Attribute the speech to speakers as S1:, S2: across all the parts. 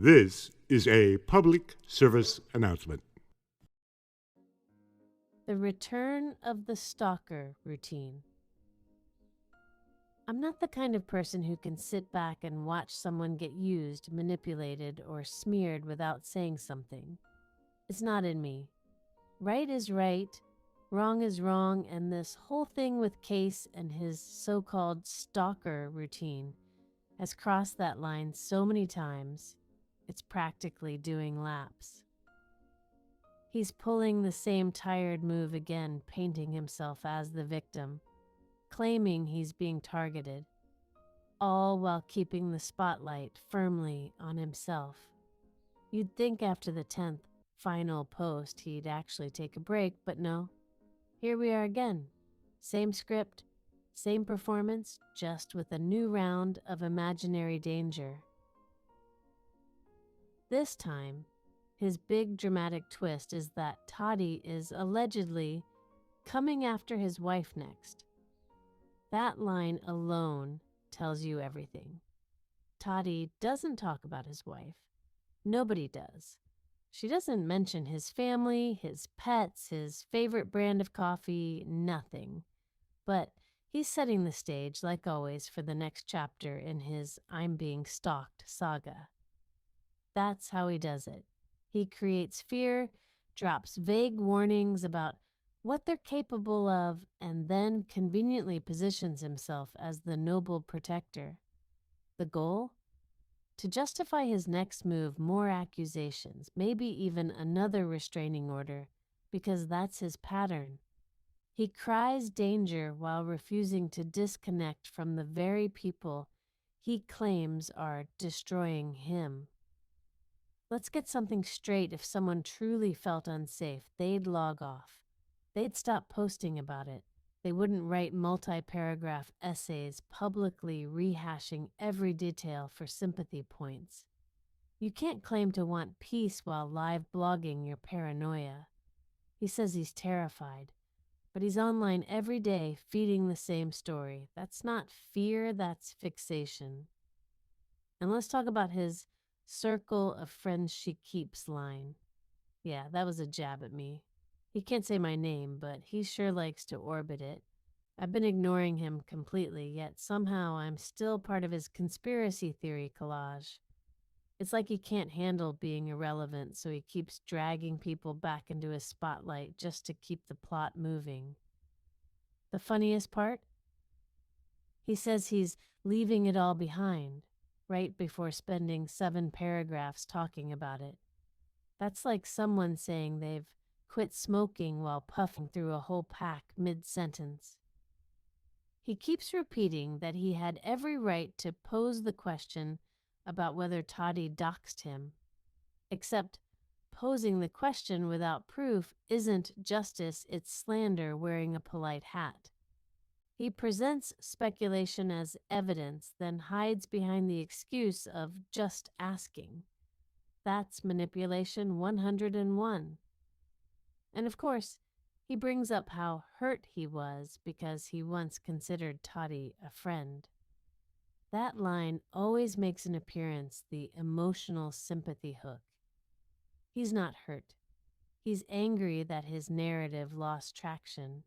S1: This is a public service announcement.
S2: The return of the stalker routine. I'm not the kind of person who can sit back and watch someone get used, manipulated, or smeared without saying something. It's not in me. Right is right, wrong is wrong, and this whole thing with Case and his so-called stalker routine has crossed that line so many times, it's practically doing laps. He's pulling the same tired move again, painting himself as the victim, claiming he's being targeted, all while keeping the spotlight firmly on himself. You'd think after the 10th final post he'd actually take a break, but no. Here we are again. Same script, same performance, just with a new round of imaginary danger. This time, his big dramatic twist is that Toddy is allegedly coming after his wife next. That line alone tells you everything. Toddy doesn't talk about his wife. Nobody does. She doesn't mention his family, his pets, his favorite brand of coffee, nothing. But he's setting the stage, like always, for the next chapter in his I'm Being Stalked saga. That's how he does it. He creates fear, drops vague warnings about what they're capable of, and then conveniently positions himself as the noble protector. The goal? To justify his next move, more accusations, maybe even another restraining order, because that's his pattern. He cries danger while refusing to disconnect from the very people he claims are destroying him. Let's get something straight. If someone truly felt unsafe, they'd log off. They'd stop posting about it. They wouldn't write multi-paragraph essays publicly rehashing every detail for sympathy points. You can't claim to want peace while live blogging your paranoia. He says he's terrified, but he's online every day feeding the same story. That's not fear, that's fixation. And let's talk about his circle of friends she keeps line. Yeah, that was a jab at me. He can't say my name, but he sure likes to orbit it. I've been ignoring him completely, yet somehow I'm still part of his conspiracy theory collage. It's like he can't handle being irrelevant, so he keeps dragging people back into his spotlight just to keep the plot moving. The funniest part? He says he's leaving it all behind, right before spending 7 paragraphs talking about it. That's like someone saying they've quit smoking while puffing through a whole pack mid-sentence. He keeps repeating that he had every right to pose the question about whether Toddy doxed him. Except posing the question without proof isn't justice, it's slander wearing a polite hat. He presents speculation as evidence, then hides behind the excuse of just asking. That's manipulation 101. And of course, he brings up how hurt he was because he once considered Toddy a friend. That line always makes an appearance, the emotional sympathy hook. He's not hurt. He's angry that his narrative lost traction.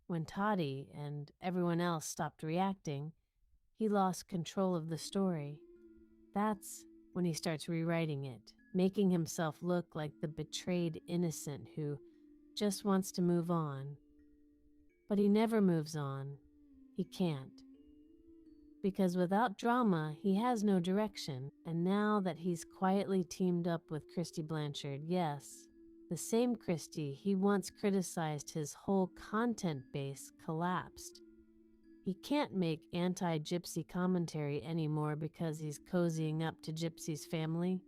S2: When Toddy and everyone else stopped reacting, he lost control of the story. That's when he starts rewriting it, making himself look like the betrayed innocent who just wants to move on. But he never moves on. He can't. Because without drama, he has no direction. And now that he's quietly teamed up with Christy Blanchard, yes, the same Christy he once criticized, his whole content base collapsed. He can't make anti-Gypsy commentary anymore because he's cozying up to Gypsy's family.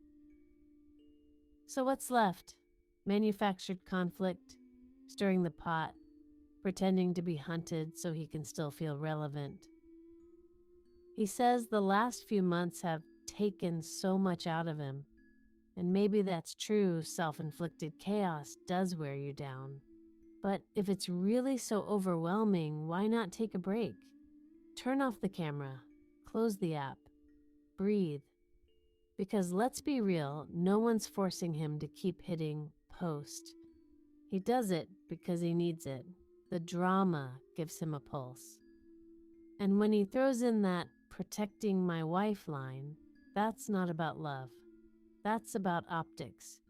S2: So what's left? Manufactured conflict, stirring the pot, pretending to be hunted so he can still feel relevant. He says the last few months have taken so much out of him. And maybe that's true, self-inflicted chaos does wear you down. But if it's really so overwhelming, why not take a break? Turn off the camera, close the app, breathe. Because let's be real, no one's forcing him to keep hitting post. He does it because he needs it. The drama gives him a pulse. And when he throws in that protecting my wife line, that's not about love. That's about optics.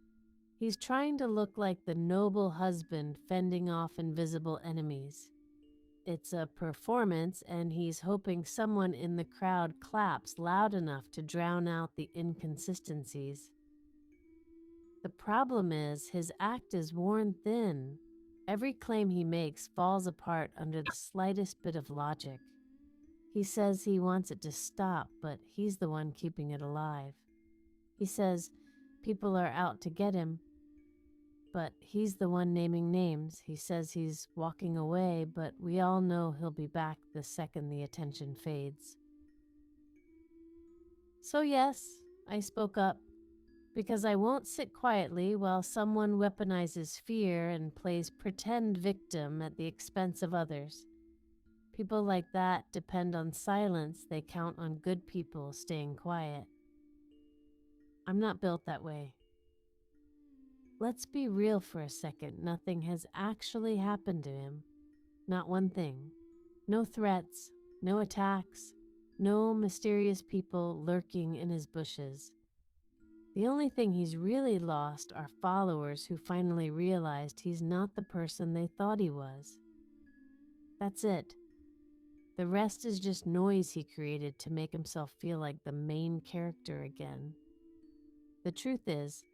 S2: He's trying to look like the noble husband fending off invisible enemies. It's a performance, and he's hoping someone in the crowd claps loud enough to drown out the inconsistencies. The problem is his act is worn thin. Every claim he makes falls apart under the slightest bit of logic. He says he wants it to stop, but he's the one keeping it alive. He says people are out to get him, but he's the one naming names. He says he's walking away, but we all know he'll be back the second the attention fades. So yes, I spoke up, because I won't sit quietly while someone weaponizes fear and plays pretend victim at the expense of others. People like that depend on silence. They count on good people staying quiet. I'm not built that way. Let's be real for a second. Nothing has actually happened to him. Not one thing. No threats, no attacks, no mysterious people lurking in his bushes. The only thing he's really lost are followers who finally realized he's not the person they thought he was. That's it. The rest is just noise he created to make himself feel like the main character again. The truth is,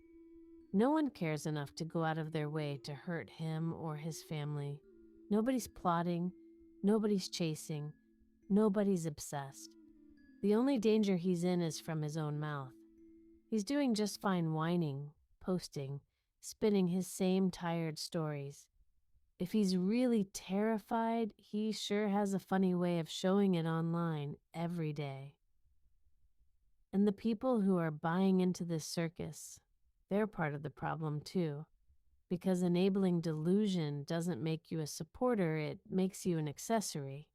S2: no one cares enough to go out of their way to hurt him or his family. Nobody's plotting, nobody's chasing, nobody's obsessed. The only danger he's in is from his own mouth. He's doing just fine whining, posting, spinning his same tired stories. If he's really terrified, he sure has a funny way of showing it online every day. And the people who are buying into this circus, they're part of the problem too, because enabling delusion doesn't make you a supporter, it makes you an accessory.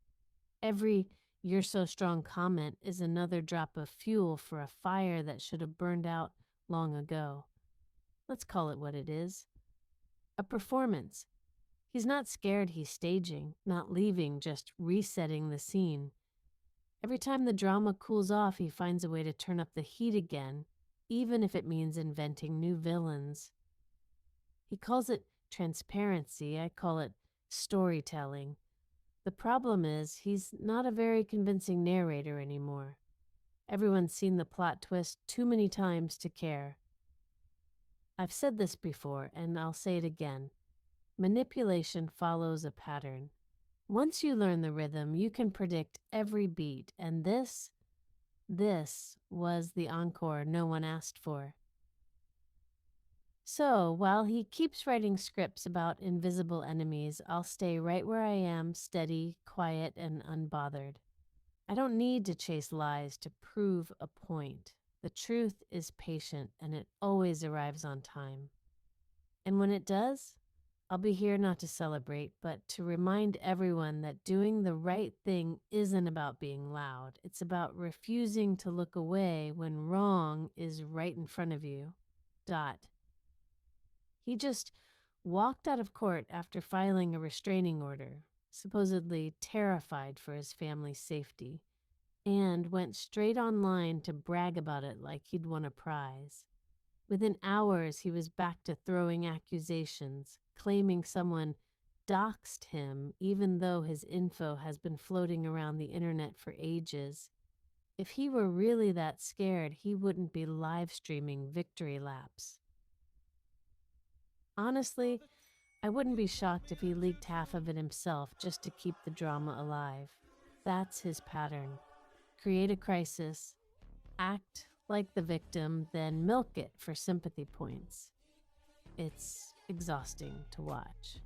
S2: Every "you're so strong" comment is another drop of fuel for a fire that should have burned out long ago. Let's call it what it is. A performance. He's not scared he's staging, not leaving, just resetting the scene. Every time the drama cools off, he finds a way to turn up the heat again, even if it means inventing new villains. He calls it transparency, I call it storytelling. The problem is he's not a very convincing narrator anymore. Everyone's seen the plot twist too many times to care. I've said this before, and I'll say it again. Manipulation follows a pattern. Once you learn the rhythm, you can predict every beat, and this was the encore no one asked for. So, while he keeps writing scripts about invisible enemies, I'll stay right where I am, steady, quiet, and unbothered. I don't need to chase lies to prove a point. The truth is patient, and it always arrives on time. And when it does, I'll be here not to celebrate, but to remind everyone that doing the right thing isn't about being loud. It's about refusing to look away when wrong is right in front of you. He just walked out of court after filing a restraining order, supposedly terrified for his family's safety, and went straight online to brag about it like he'd won a prize. Within hours, he was back to throwing accusations, claiming someone doxed him, even though his info has been floating around the internet for ages. If he were really that scared, he wouldn't be live streaming victory laps. Honestly, I wouldn't be shocked if he leaked half of it himself just to keep the drama alive. That's his pattern. Create a crisis, act like the victim, then milk it for sympathy points. It's exhausting to watch.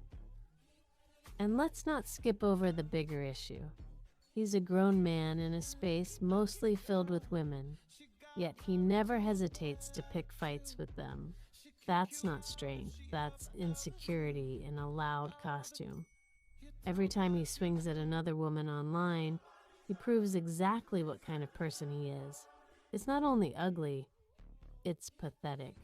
S2: And let's not skip over the bigger issue. He's a grown man in a space mostly filled with women, yet he never hesitates to pick fights with them. That's not strength, that's insecurity in a loud costume. Every time he swings at another woman online, he proves exactly what kind of person he is. It's not only ugly, It's pathetic.